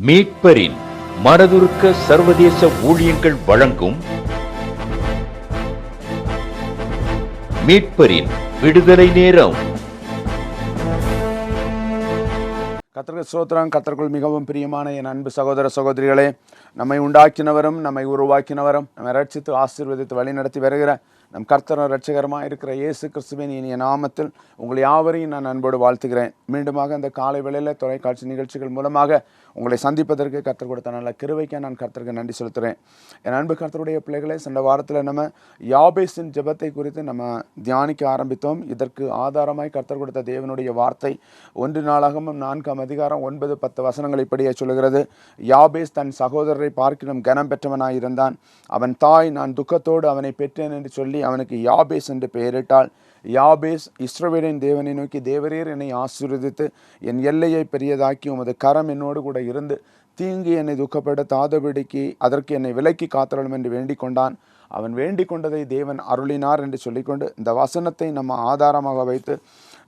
மீட்பரின் மனதுருக்க சர்வதேச ஊழியங்கள் வழங்கும் மீட்பரின் விடுதலை நேரம். கர்த்தருக்கு ஸ்தோத்திரம். கர்த்தருக்குள் மிகவும் பிரியமான என் அன்பு சகோதர சகோதரிகளே, நம்மை உண்டாக்கினவரும் நம்மை உருவாக்கினவரும் நம்மை ரட்சித்து ஆசீர்வதித்து வழி நடத்தி வருகிற நம் கர்த்தரும் ரட்சகரமாக இருக்கிற இயேசு கிறிஸ்துவின் இனிய நாமத்தில் உங்கள் யாவரையும் நான் அன்போடு வாழ்த்துகிறேன். மீண்டுமாக இந்த காலை வேளையில் தொலைக்காட்சி நிகழ்ச்சிகள் மூலமாக உங்களை சந்திப்பதற்கு கர்த்தர் கொடுத்த நல்ல கிருபைக்கு நான் கர்த்தருக்கு நன்றி செலுத்துகிறேன். என் அன்பு கர்த்தருடைய பிள்ளைகளை, சென்ற வாரத்தில் நம்ம யாபேசின் ஜெபத்தை குறித்து நம்ம தியானிக்க ஆரம்பித்தோம். இதற்கு ஆதாரமாய் கர்த்தர் கொடுத்த தேவனுடைய வார்த்தை 1 நாளாகமம் 4ஆம் அதிகாரம் 9-10 வசனங்கள் இப்படியே சொல்கிறது. யாபேஸ் தன் சகோதரரை பார்க்கிலும் கனம் பெற்றவனாயிருந்தான். அவன் தாய், நான் துக்கத்தோடு அவனை பெற்றேன் என்று சொல்லி அவனுக்கு யாபேஸ் என்று பெயரிட்டாள். யாபேஸ் இஸ்ரவேலின் தேவனை நோக்கி, தேவரீர் என்னை ஆசீர்வதித்து என் எல்லையை பெரியதாக்கி உமது கரம் என்னோடு கூட இருந்து தீங்கு என்னை துக்கப்படுத்தாதபடிக்கு அதற்கு என்னை விலக்கி காத்தருளும் என்று வேண்டிக் கொண்டான். அவன் வேண்டிக் கொண்டதை தேவன் அருளினார் என்று சொல்லிக்கொண்டு இந்த வசனத்தை நம்ம ஆதாரமாக வைத்து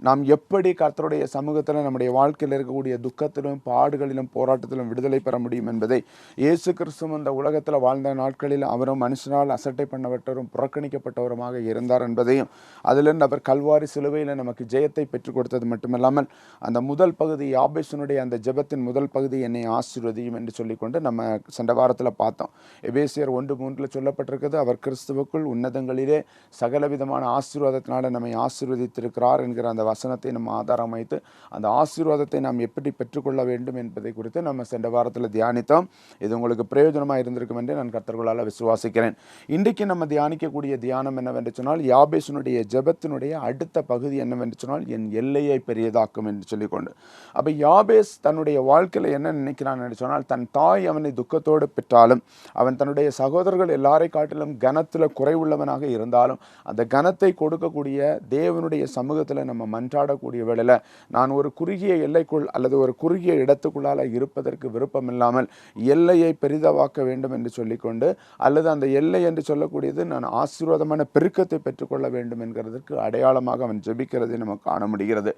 நாம் எப்படி கர்த்தருடைய சமூகத்தில் நம்முடைய வாழ்க்கையில் இருக்கக்கூடிய துக்கத்திலும் பாடுகளிலும் போராட்டத்திலும் விடுதலை பெற முடியும் என்பதை, இயேசு கிறிஸ்து இந்த உலகத்தில் வாழ்ந்த நாட்களில் அவரும் மனுஷனால் அசட்டை பண்ணப்பட்டவரும் புறக்கணிக்கப்பட்டவருமாக இருந்தார் என்பதையும், அதிலிருந்து அவர் கல்வாரி சிலுவையில் நமக்கு ஜெயத்தை பெற்றுக் கொடுத்தது மட்டுமில்லாமல் அந்த முதல் பகுதி யாபேசினுடைய அந்த ஜெபத்தின் முதல் பகுதி என்னை ஆசீர்வதியும் என்று சொல்லிக்கொண்டு நம்ம சென்ற வாரத்தில் பார்த்தோம். எபேசியர் 1:3 சொல்லப்பட்டிருக்கிறது, அவர் கிறிஸ்துவுக்குள் உன்னதங்களிலே சகலவிதமான ஆசீர்வாதத்தினால நம்மை ஆசீர்வதித்திருக்கிறார் என்கிற அந்த வசனத்தை நம்ம ஆதாரம் வைத்து அந்த ஆசீர்வாதத்தை நாம் எப்படி பெற்றுக்கொள்ள வேண்டும் என்பதை குறித்து நம்ம சென்ற வாரத்தில் தியானித்தோம். இது உங்களுக்கு பிரயோஜனமாக இருந்திருக்கும் என்று நான் கர்த்தர்களால் விசுவாசிக்கிறேன். இன்றைக்கு நம்ம தியானிக்கக்கூடிய தியானம் என்னவென்று சொன்னால், யாபேசினுடைய ஜெபத்தினுடைய அடுத்த பகுதி என்னவென்று சொன்னால், என் எல்லையை பெரியதாக்கும் என்று சொல்லிக்கொண்டு. அப்போ யாபேஸ் தன்னுடைய வாழ்க்கையில் என்ன நினைக்கிறான் என்று சொன்னால், தன் தாய் அவனை துக்கத்தோடு பெற்றாலும், அவன் தன்னுடைய சகோதரர்கள் எல்லாரை காட்டிலும் கனத்தில் குறைவுள்ளவனாக இருந்தாலும், அந்த கனத்தை கொடுக்கக்கூடிய தேவனுடைய சமூகத்தில் நம்ம மன்றாடக்கூடிய வேளையில், நான் ஒரு குறுகிய எல்லைக்குள் அல்லது ஒரு குறுகிய இடத்துக்குள்ளால் இருப்பதற்கு விருப்பம் இல்லாமல் எல்லையை பெரிதவாக்க வேண்டும் என்று சொல்லிக்கொண்டு, அல்லது அந்த எல்லை என்று சொல்லக்கூடியது நான் ஆசீர்வாதமான பெருக்கத்தை பெற்றுக்கொள்ள வேண்டும் என்கிறதுக்கு அடையாளமாக அவன் ஜெபிக்கிறதை நம்ம காண முடிகிறது.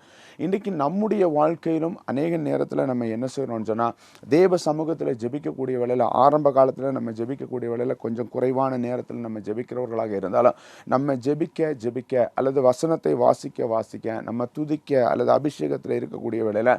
இன்றைக்கு நம்முடைய வாழ்க்கையிலும் அநேக நேரத்தில் நம்ம என்ன செய்யணும்னு சொன்னால், தேவ சமூகத்தில் ஜெபிக்கக்கூடிய வேளையில், ஆரம்ப காலத்தில் நம்ம ஜெபிக்கக்கூடிய வேளையில் கொஞ்சம் குறைவான நேரத்தில் நம்ம ஜெபிக்கிறவர்களாக இருந்தாலும், நம்ம ஜெபிக்க அல்லது வசனத்தை வாசிக்க நம்ம துதிக்க அல்லது அபிஷேகத்தில் இருக்கக்கூடிய வேளையில்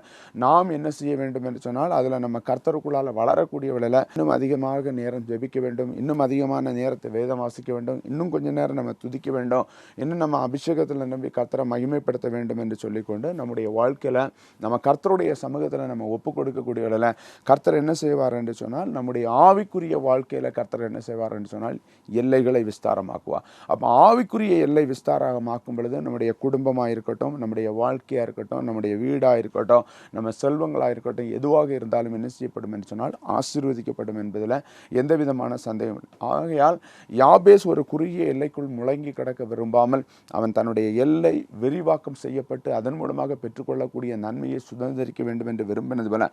நாம் என்ன செய்ய வேண்டும் என்று சொன்னால், அதில் நம்ம கர்த்தருக்குள்ளால் வளரக்கூடிய வேளையில் இன்னும் அதிகமாக நேரம் ஜெபிக்க வேண்டும், இன்னும் அதிகமான நேரத்தை வேதம் வாசிக்க வேண்டும், இன்னும் கொஞ்சம் நேரம் நம்ம துதிக்க வேண்டும், இன்னும் நம்ம அபிஷேகத்தில் நம்பி கர்த்தரை மகிமைப்படுத்த வேண்டும் என்று சொல்லிக்கொண்டு நம்முடைய வாழ்க்கையில் நம்ம கர்த்தருடைய சமூகத்தில் நம்ம ஒப்பு கொடுக்கக்கூடிய வேளையில் கர்த்தர் என்ன செய்வார் என்று சொன்னால், நம்முடைய ஆவிக்குரிய வாழ்க்கையில் கர்த்தர் என்ன செய்வார் என்று சொன்னால், எல்லைகளை விஸ்தாரமாக்குவார். அப்போ ஆவிக்குரிய எல்லை விஸ்தாரமாக்கும் பொழுது நம்முடைய குடும்பமாக இருக்கட்டும், நம்முடைய வாழ்க்கையாக இருக்கட்டும், நம்முடைய வீடாக இருக்கட்டும், நம்ம செல்வங்களாக இருக்கட்டும், எதுவாக இருந்தாலும் என்ன செய்யப்படும் என்று சொன்னால் ஆசீர்வதிக்கப்படும் என்பதில் எந்த விதமான சந்தேகம் இல்லை. ஆகையால் யாபேஸ் ஒரு குறுகிய எல்லைக்குள் முழங்கி கிடக்க விரும்பாமல் அவன் தன்னுடைய எல்லை விரிவாக்கம் செய்யப்பட்டு அதன் மூலமாக பெற்றுக்கொள்ளக்கூடிய நன்மையை சுதந்திரிக்க வேண்டும் என்று விரும்பினது போல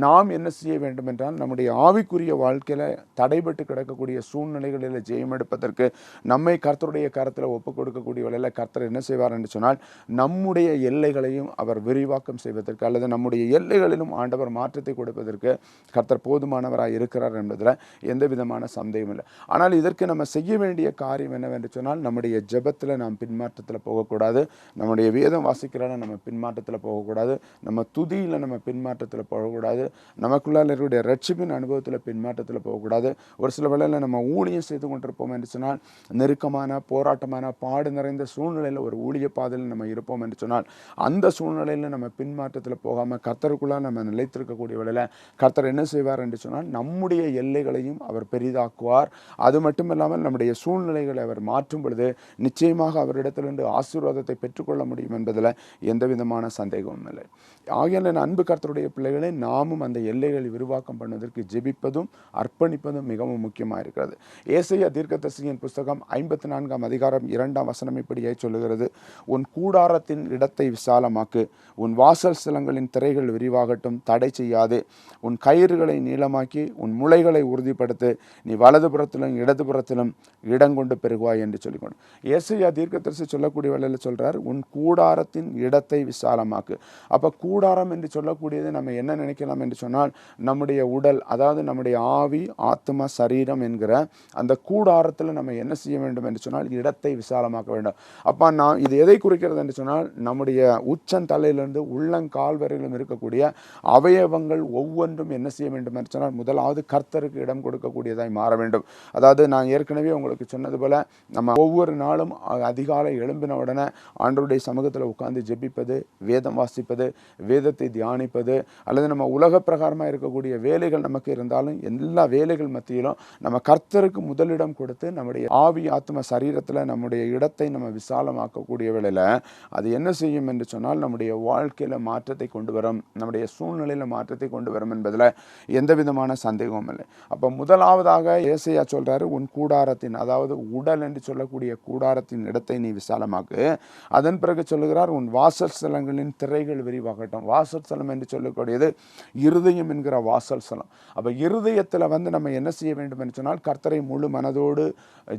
நாம் என்ன செய்ய வேண்டும் என்றால், நம்முடைய ஆவிக்குரிய வாழ்க்கையில் தடைபட்டு கிடக்கக்கூடிய சூழ்நிலைகளில் ஜெயம் எடுப்பதற்கு நம்மை கர்த்தருடைய கரத்தில் ஒப்புக் கொடுக்கக்கூடிய வேளையில் கர்த்தர் என்ன செய்வார் என்று சொன்னால், நம்முடைய எல்லைகளையும் அவர் விரிவாக்கம் செய்வதற்கு அல்லது நம்முடைய எல்லைகளிலும் ஆண்டவர் மாற்றத்தை கொடுப்பதற்கு கர்த்தர் போதுமானவராக இருக்கிறார் என்பதில் எந்த விதமான சந்தேகம் இல்லை. ஆனால் இதற்கு நம்ம செய்ய வேண்டிய காரியம் என்னவென்று சொன்னால், நம்முடைய ஜெபத்தில் நாம் பின்மாற்றத்தில் போகக்கூடாது, நம்முடைய வேதம் வாசிக்கிறால நம்ம பின்மாற்றத்தில் போகக்கூடாது, நம்ம துதியில் நம்ம பின்மாற்றத்தில் போகக்கூடாது, நமக்குள்ளால் இருக்கக்கூடிய ரட்சிப்பின் அனுபவத்தில் பின்மாற்றத்தில் போகக்கூடாது. ஒரு சில வேளையில் நம்ம ஊழியம் செய்து கொண்டிருப்போம் என்று சொன்னால், நெருக்கமான போராட்டமான பாடு நிறைந்த சூழ்நிலையில் ஒரு ஊழிய பாதையில் நம்ம இருப்போம் என்று சொன்னால், அந்த சூழ்நிலையில் நம்ம பின்மாற்றத்தில் போகாமல் கர்த்தருக்குள்ளாக நம்ம நிலைத்திருக்கக்கூடிய வேளையில் கர்த்தர் என்ன செய்வார் என்று சொன்னால், நம்முடைய எல்லைகளையும் அவர் பெரிதாக்குவார். அது மட்டும் இல்லாமல் நம்முடைய சூழ்நிலைகளை அவர் மாற்றும் பொழுது நிச்சயமாக அவரிடத்திலிருந்து ஆசீர்வாதத்தை பெற்றுக்கொள்ள முடியும் என்பதில் எந்த விதமான சந்தேகமும் இல்லை. ஆகையால் என் அன்பு கர்த்தருடைய பிள்ளைகளை, நாமும் அந்த எல்லைகளை விரிவாக்கம் பண்ணுவதற்கு ஜெபிப்பதும் அர்ப்பணிப்பதும் மிகவும் முக்கியமாக இருக்கிறது. ஏசாயா தீர்க்கதரிசியின் புஸ்தகம் 54ஆம் அதிகாரம் 2ஆம் வசனம் இப்படியே சொல்லுகிறது, உன் கூடாரத்தின் இடத்தை விசாலமாக்கு. உன் வாசல் ஸ்தலங்களின் திரைகள் விரிவாகட்டும், தடை செய்யாதே. உன் கயிறுகளை நீளமாக்கி உன் முளைகளை உறுதிப்படுத்து. நீ வலதுபுறத்திலும் இடதுபுறத்திலும் இடங்கொண்டு பெருகுவாய் என்று சொல்லிக்கொண்டு ஏசாயா தீர்க்கதரிசி சொல்லக்கூடிய வேளையில் சொல்றார், உன் கூடாரத்தின் இடத்தை விசாலமாக்கு. அப்ப கூடாரம் என்று சொல்லக்கூடியது நம்ம என்ன நினைக்கலாம் என்று சொன்னால், நம்முடைய உடல், அதாவது நம்முடைய ஆவி, ஆத்மா, சரீரம் என்கிற அந்த கூடாரத்தில் நம்ம என்ன செய்ய வேண்டும் என்று சொன்னால் இடத்தை விசாலமாக்க வேண்டும். அப்ப நான் இது எதை குறிக்கிறது என்று சொன்னால், நம்முடைய உச்சந்தலையிலிருந்து உள்ளங்கால் வரையிலும் இருக்கக்கூடிய அவயவங்கள் ஒவ்வொன்றும் என்ன செய்ய வேண்டும் என்று சொன்னால், முதலாவது கர்த்தருக்கு இடம் கொடுக்கக்கூடியதாய் மாற வேண்டும். அதாவது நான் ஏற்கனவே உங்களுக்கு சொன்னது போல, நம்ம ஒவ்வொரு நாளும் அதிகாலை எழும்பின உடனே ஆண்டவருடைய சமூகத்தில் உட்கார்ந்து ஜெபிப்பது, வேதம் வாசிப்பது, வேதத்தை தியானிப்பது, அல்லது நம்ம உலக பிரகாரமாக இருக்கக்கூடிய வேலைகள் நமக்கு இருந்தாலும் எல்லா வேலைகள் மத்தியிலும் நம்ம கர்த்தருக்கு முதலிடம் கொடுத்து நம்முடைய ஆவி, ஆத்ம, சரீரத்தில் நம்முடைய இடத்தை நம்ம விசாலமாக்கக்கூடிய வேளையில் அது என்ன செய்யும் என்று சொன்னால், நம்முடைய வாழ்க்கையில் மாற்றத்தை கொண்டு வரும், நம்முடைய சூழ்நிலையில் மாற்றத்தை கொண்டு வரும் என்பதில் எந்த விதமான சந்தேகமும் இல்லை. அப்போ முதலாவதாக ஏசாயா சொல்றாரு, உன் கூடாரத்தின், அதாவது உடல் என்று சொல்லக்கூடிய கூடாரத்தின் இடத்தை நீ விசாலமாக்கு. அதன் பிறகு சொல்லுகிறார், உன் வாசல் ஸ்தலங்களின் திரைகள் விரிவாகட்டும். வாசல் ஸ்தலம் என்று சொல்லக்கூடியது இருதயம் என்கிற வாசல் ஸ்தலம். அப்போ இருதயத்தில் நம்ம என்ன செய்ய வேண்டும் என்று சொன்னால், கர்த்தரை முழு மனதோடு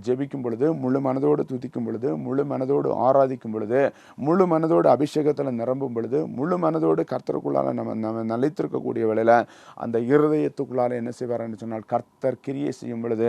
ஜெபிக்கும் பொழுது, முழு மனதோடு துதிக்கும் பொழுது, முழு மனதோடு ஆராதிக்கும் பொழுது, முழு மனதோடு அபிஷேகத்தில் நிரம்பும் பொழுது, முழு மனதோடு கர்த்தருக்குள்ளால நம்ம நிலைத்திருக்கக்கூடிய வேளையில் அந்த இருதயத்துக்குள்ளால என்ன செய்வார் என்று சொன்னால், கர்த்தர் கிரியை செய்யும் பொழுது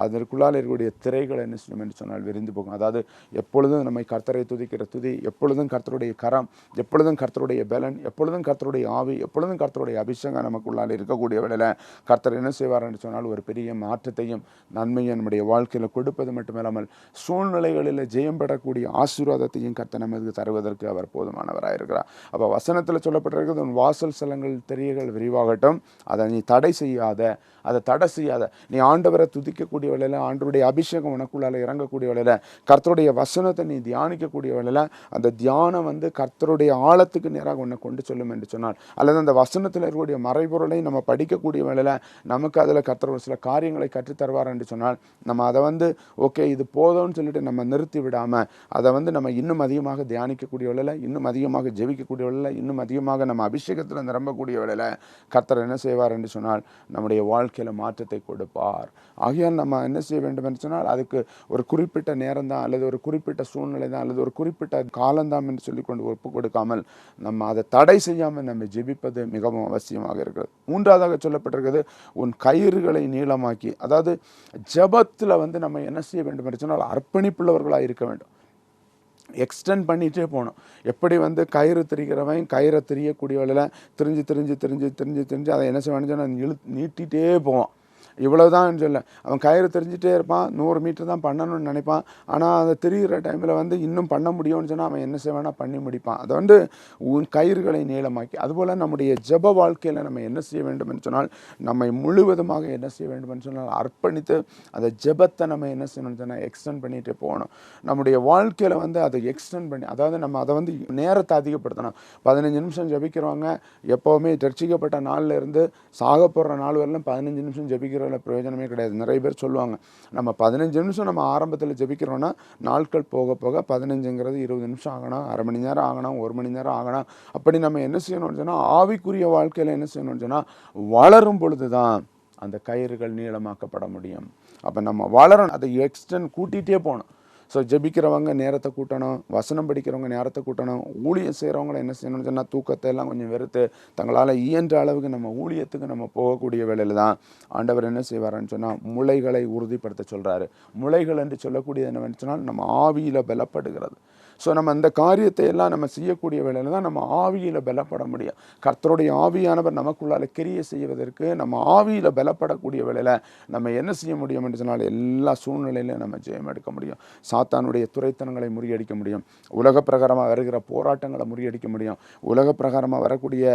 அதற்குள்ளால் இருக்கக்கூடிய திரைகள் என்ன செய்யும் என்று சொன்னால் விரிந்து போகும். அதாவது எப்பொழுதும் நம்மை கர்த்தரை துதிக்கிற துதி, எப்பொழுதும் கர்த்தருடைய கரம், எப்பொழுதும் கர்த்தருடைய பலன், எப்பொழுதும் கர்த்தருடைய ஆவி, எப்பொழுதும் கர்த்தருடைய அபிஷேகம் நமக்குள்ளால் இருக்கக்கூடிய வேளையில் கர்த்தர் என்ன செய்வார் என்று சொன்னால், ஒரு பெரிய மாற்றத்தையும் நன்மையும் நம்முடைய வாழ்க்கையில் கொடுப்பது மட்டுமில்லாமல் சூழ்நிலைகளில் ஜெயம் பெறக்கூடிய ஆசீர்வாதத்தையும் கர்த்தர் நமக்கு தருவதற்கு அவர் போதுமானவராக இருக்கிறார். அப்போ வசனத்தில் சொல்லப்பட்டிருக்கிறது, உன் வாசல் ஸ்தலங்கள் திரைகள் விரிவாகட்டும், அதை நீ தடை செய்யாத, அதை தடை செய்யாத. நீ ஆண்டவரை துதிக்கக்கூடிய வேளையில், ஆண்டவருடைய அபிஷேகம் உனக்குள்ளால இறங்கக்கூடிய வேளையில், கர்த்தருடைய வசனத்தை நீ தியானிக்கக்கூடிய வேளையில், அந்த தியானம் கர்த்தருடைய ஆழத்துக்கு நேராக உன்னை கொண்டு சொல்லும் என்று சொன்னால், அல்லது அந்த வசனத்தில் இருக்கக்கூடிய மறைபொருளை நம்ம படிக்கக்கூடிய வேளையில் நமக்கு அதில் கர்த்தர் ஒரு சில காரியங்களை கற்றுத்தருவார் என்று சொன்னால், நம்ம அதை ஓகே இது போதும்னு சொல்லிட்டு நம்ம நிறுத்தி விடாமல் அதை நம்ம இன்னும் அதிகமாக தியானிக்கக்கூடிய வேளையில், இன்னும் அதிகமாக ஜெபிக்கக்கூடிய வேளையில், இன்னும் அதிகமாக நம்ம அபிஷேகத்தில் நிரம்பக்கூடிய வேளையில் கர்த்தர் என்ன செய்வார் என்று சொன்னால், நம்முடைய வாழ்க்கையில் மாற்றத்தை கொடுப்பார். ஆகையால் நம்ம என்ன செய்ய வேண்டும் என்று சொன்னால், அதுக்கு ஒரு குறிப்பிட்ட நேரம் தான், அல்லது ஒரு குறிப்பிட்ட சூழ்நிலை தான், அல்லது ஒரு குறிப்பிட்ட காலம்தான் என்று சொல்லிக்கொண்டு ஒப்பு கொடுக்காமல் நம்ம அதை தடை செய்யாமல் நம்ம ஜெபிப்பது மிகவும் அவசியமாக இருக்கிறது. மூன்றாவதாக சொல்லப்பட்டிருக்கிறது, உன் கயிறுகளை நீளமாக்கி. அதாவது ஜெபத்தில் நம்ம என்ன செய்ய வேண்டும் என்று சொன்னால், அர்ப்பணிப்புள்ளவர்களாக இருக்க வேண்டும். எக்ஸ்டெண்ட் பண்ணிகிட்டே போகணும். எப்படி கயிறு திரிக்கிறவன் கயிறை திரியக்கூடிய வேளையில் திரிஞ்சு அதை என்ன செய்வான்னு சொன்னால் நீட்டிகிட்டே போவான். இவ்வளவுதான் சொல்ல, அவன் கயிறு தெரிஞ்சிட்டே இருப்பான், 100 மீட்டர் தான் பண்ணணும்னு நினைப்பான். ஆனால் அதை தெரிகிற டைமில் இன்னும் பண்ண முடியும்னு சொன்னால் அவன் என்ன செய்வானா பண்ணி முடிப்பான். அதை உன் கயிறுகளை நீளமாக்கி. அதுபோல் நம்முடைய ஜெப வாழ்க்கையில் நம்ம என்ன செய்ய வேண்டும் என்று சொன்னால், நம்மை முழுவதுமாக என்ன செய்ய வேண்டும் என்று சொன்னால் அர்ப்பணித்து அந்த ஜெபத்தை நம்ம என்ன செய்யணும்னு சொன்னால் எக்ஸ்டெண்ட் பண்ணிகிட்டே போகணும். நம்முடைய வாழ்க்கையில் அதை எக்ஸ்டெண்ட் பண்ணி, அதாவது நம்ம அதை நேரத்தை அதிகப்படுத்தணும். 15 நிமிஷம் ஜெபிக்கிறவங்க எப்போவுமே ரட்சிக்கப்பட்ட நாளில் இருந்து சாக போடுற நாள் வரலாம் 15 நிமிஷம் ஜெபிக்கிற பிரயோஜனமே கிடையாது. நிறைய பேர் சொல்லுவாங்க, நம்ம 15 நிமிஷம் நம்ம ஆரம்பத்தில் ஜெபிக்கிறோன்னா நாட்கள் போக போக 15ங்கிறது 20 நிமிஷம் ஆகணும், அரை மணி நேரம் ஆகணும், 1 மணி நேரம் ஆகணும். அப்படி நம்ம என்ன செய்யணும்னு சொன்னால், ஆவிக்குரிய வாழ்க்கையில் என்ன செய்யணும்னு சொன்னால், வளரும் பொழுது தான் அந்த கயிறுகள் நீளமாக்கப்பட முடியும். அப்போ நம்ம வளரணும், அதை எக்ஸ்டெண்ட் கூட்டிகிட்டே போகணும். ஸோ ஜெபிக்கிறவங்க நேரத்தை கூட்டணும், வசனம் படிக்கிறவங்க நேரத்தை கூட்டணும், ஊழியம் செய்கிறவங்கள என்ன செய்யணும்னு சொன்னால் தூக்கத்தை எல்லாம் கொஞ்சம் வெறுத்து தங்களால் இயன்ற அளவுக்கு நம்ம ஊழியத்துக்கு நம்ம போகக்கூடிய வேளையில் தான் ஆண்டவர் என்ன செய்வார்ன்னு சொன்னால் முளைகளை உறுதிப்படுத்த சொல்கிறாரு. முளைகள் என்று சொல்லக்கூடியது என்னவென்று சொன்னால் நம்ம ஆவியில் பலப்படுகிறது. ஸோ நம்ம அந்த காரியத்தை எல்லாம் நம்ம செய்யக்கூடிய வேளையில் தான் நம்ம ஆவியில் பலப்பட முடியும். கர்த்தருடைய ஆவியானவர் நமக்குள்ளால் கிரியை செய்வதற்கு நம்ம ஆவியில் பலப்படக்கூடிய வேளையில் நம்ம என்ன செய்ய முடியும் என்று சொன்னால் எல்லா சூழ்நிலையிலும் நம்ம ஜெயம் எடுக்க முடியும். சாத்தானுடைய துரைத்தனங்களை முறியடிக்க முடியும். உலக பிரகாரமாக வருகிற போராட்டங்களை முறியடிக்க முடியும். உலக பிரகாரமாக வரக்கூடிய